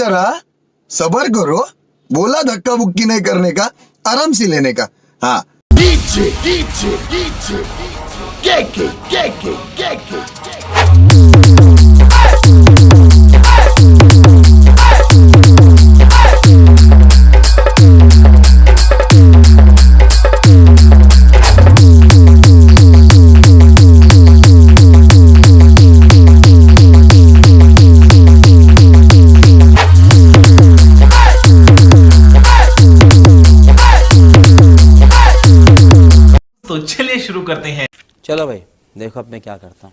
जरा सबर करो, बोला धक्का बुक्की नहीं करने का, आराम से लेने का। हाँ DJ, DJ, DJ, के तो चलिए शुरू करते हैं। चलो भाई देखो अब मैं क्या करता हूँ।